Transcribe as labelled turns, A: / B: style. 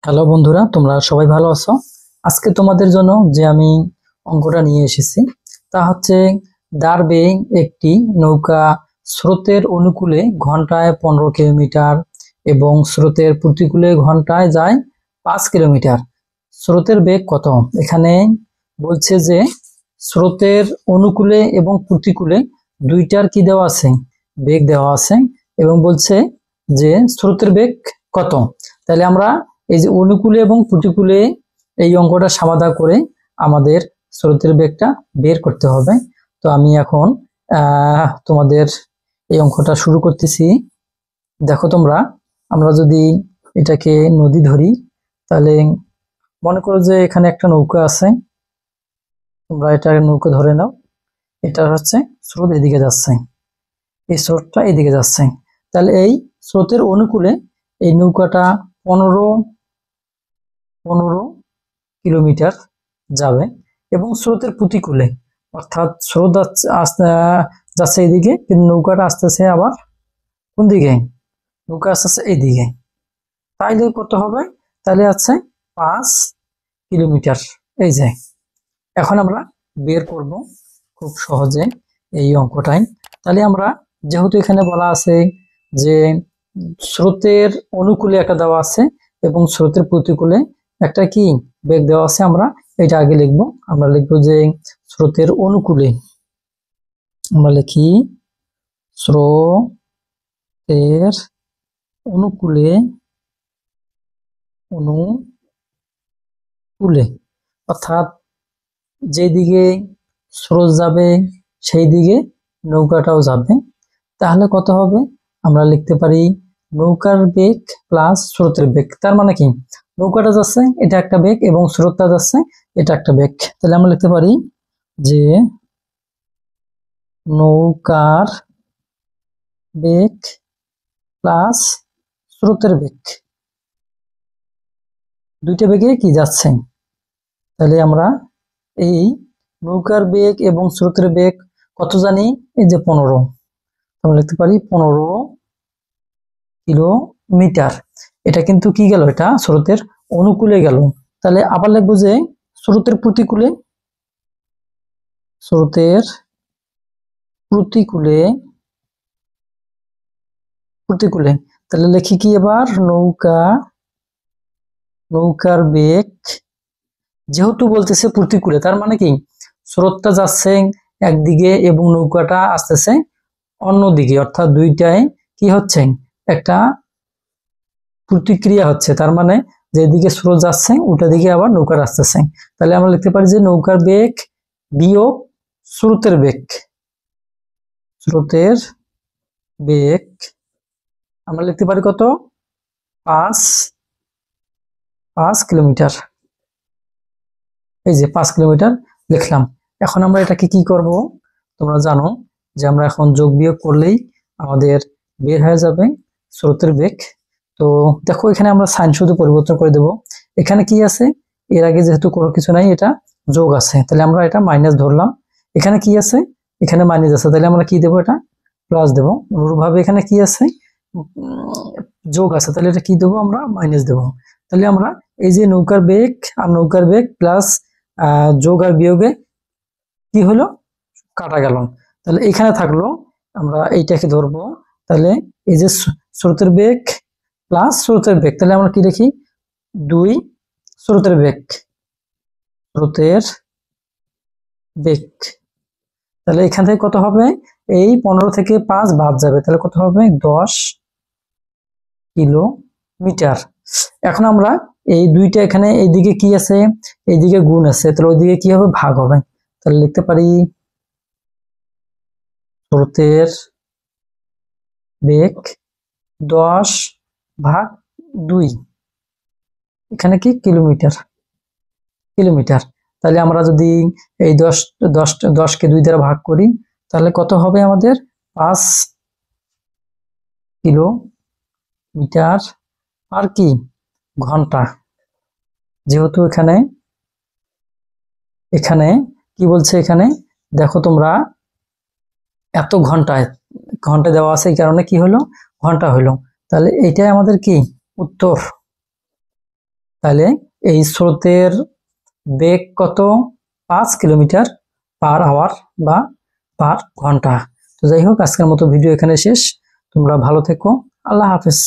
A: Hello বন্ধুরা, তোমরা সবাই ভালো আছো? আজকে তোমাদের জন্য যে আমি অঙ্কটা নিয়ে এসেছি তা হচ্ছে দাঁড়বে একটি নৌকা স্রোতের অনুকূলে ঘন্টায় 15 কিলোমিটার এবং স্রোতের প্রতিকূলে ঘন্টায় যায় 5 কিলোমিটার। স্রোতের বেগ কত? এখানে বলছে যে স্রোতের অনুকূলে এবং প্রতিকূলে দুইটার কি দেওয়া আছে, বেগ দেওয়া আছে এবং বলছে যে স্রোতের বেগ কত। তাহলে আমরা এই যে অনুকূলে এবং প্রতিকূলে এই অঙ্কটা সমাধা করে আমাদের স্রোতের বেগটা বের করতে হবে। তো আমি এখন তোমাদের এই অঙ্কটা শুরু করতেছি। দেখো তোমরা, আমরা যদি এটাকে নদী ধরি তাহলে মনে করো যে এখানে একটা নৌকা আছে, তোমরা এটা নৌকা ধরে নাও। এটা হচ্ছে স্রোত এদিকে যাচ্ছে, এই স্রোতটা এদিকে যাচ্ছে। তাহলে এই স্রোতের অনুকূলে এই নৌকাটা পনেরো 15 কিলোমিটার যাবে এবং স্রোতের প্রতিকূলে অর্থাৎ স্রোত যাচ্ছে এইদিকে, কিন্তু নৌকাটা আসতেছে আবার কোন দিকে? নৌকা আসতেছে এইদিকে। তাইলে কত হবে? তাহলে আছে 5 কিলোমিটার। এই যে এখন আমরা বের করব খুব সহজে এই অঙ্কটাই। তাহলে আমরা যেহেতু এখানে বলা আছে যে স্রোতের অনুকূলে একটা দেওয়া আছে এবং স্রোতের প্রতিকূলে একটা কি বেগ দেওয়া আছে, আমরা এটা আগে লিখবো। আমরা লিখবো যে স্রোতের অনুকূলে, আমরা লিখি স্রোতের অনুকূলে, অনুকূলে অর্থাৎ যেদিকে স্রোত যাবে সেই দিকে নৌকাটাও যাবে। তাহলে কত হবে? আমরা লিখতে পারি নৌকার বেগ প্লাস স্রোতের বেগ। তার মানে কি, নৌকাটা যাচ্ছে এটা একটা বেগ এবং স্রোতটা যাচ্ছে এটা একটা বেগ। তাহলে আমরা লিখতে পারি যে নৌকার বেগ প্লাস স্রোতের বেগ, দুইটা বেগে কি যাচ্ছে। তাহলে আমরা এই নৌকার বেগ এবং স্রোতের বেগ কত জানি? এই যে 15, আমরা লিখতে পারি 15 কিলোমিটার। এটা কিন্তু কি গেল, এটা স্রোতের অনুকূলে গেল। তাহলে আবার লিখবো যে স্রোতের প্রতিকূলে, স্রোতের প্রতিকূলে, প্রতিকূলে তাহলে লিখি কি এবার নৌকার বেগ, যেহেতু বলতেছে প্রতিকূলে তার মানে কি স্রোতটা যাচ্ছে একদিকে এবং নৌকাটা আসতেছে অন্যদিকে, অর্থাৎ দুইটাই কি হচ্ছে, একটা প্রতিক্রিয়া হচ্ছে। তার মানে যেদিকে স্রোত যাচ্ছে ওটা দিকে আবার নৌকার আসতেছে। তাহলে আমরা লিখতে পারি যে নৌকার বেগ বিয়োগ স্রোতের বেগ, স্রোতের বেগ আমরা লিখতে পারি কত? 5 কিলোমিটার। এই যে 5 কিলোমিটার লিখলাম। এখন আমরা এটাকে কি করব? তোমরা জানো যে আমরা এখন যোগ বিয়োগ করলেই আমাদের বের হয়ে যাবে স্রোতের বেগ। তো দেখো এখানে আমরা সাইন শুধু পরিবর্তন করে দেব। এখানে কি আছে? এর আগে যেহেতু কোনো কিছু নাই, এটা যোগ আছে, তাহলে আমরা এটা মাইনাস ধরলাম। এখানে কি আছে? এখানে মাইনাস আছে, তাহলে আমরা কি দেবো? এটা প্লাস দেবো। অনুরূপভাবে এখানে কি আছে? যোগ আছে, তাহলে এটা কি দেবো? আমরা মাইনাস দেবো। তাহলে আমরা এই যে নৌকার বেগ আর নৌকার বেগ প্লাস যোগ আর বিয়োগে কি হলো? কাটা গেল। তাহলে এখানে থাকলো, আমরা এইটাকে ধরবো। তাহলে এই যে স্রোতের বেগ প্লাস স্রোতের বেগ, তাহলে আমরা কি লিখি? 2 স্রোতের বেগ, স্রোতের বেগ। তাহলে এখান থেকে কত হবে? এই 15 থেকে 5 বাদ যাবে, তাহলে কত হবে? 10 কিলোমিটার। এখন আমরা এই দুইটা এখানে এইদিকে কি আছে? এইদিকে গুণ আছে, তাহলে ওইদিকে কি হবে? ভাগ হবে। তাহলে লিখতে পারি স্রোতের বেগ 10/2, এখানে কি কিলোমিটার, কিলোমিটার। তাহলে আমরা যদি এই 10কে 2 দ্বারা ভাগ করি তাহলে কত হবে আমাদের? 5 কিলোমিটার আর কি ঘন্টা। যেহেতু এখানে এখানে কি বলছে, এখানে দেখো তোমরা এত ঘন্টায় ঘন্টা দেওয়া আছে, এই কারণে কি হলো? ঘন্টা হলো। তাহলে এটাই আমাদের কি উত্তর। তাহলে এই স্রোতের বেগ কত? 5 কিলোমিটার/আওয়ার বা পার ঘন্টা। তো যাই হোক, আজকের মতো ভিডিও এখানে শেষ। তোমরা ভালো থেকো। আল্লাহ হাফেজ।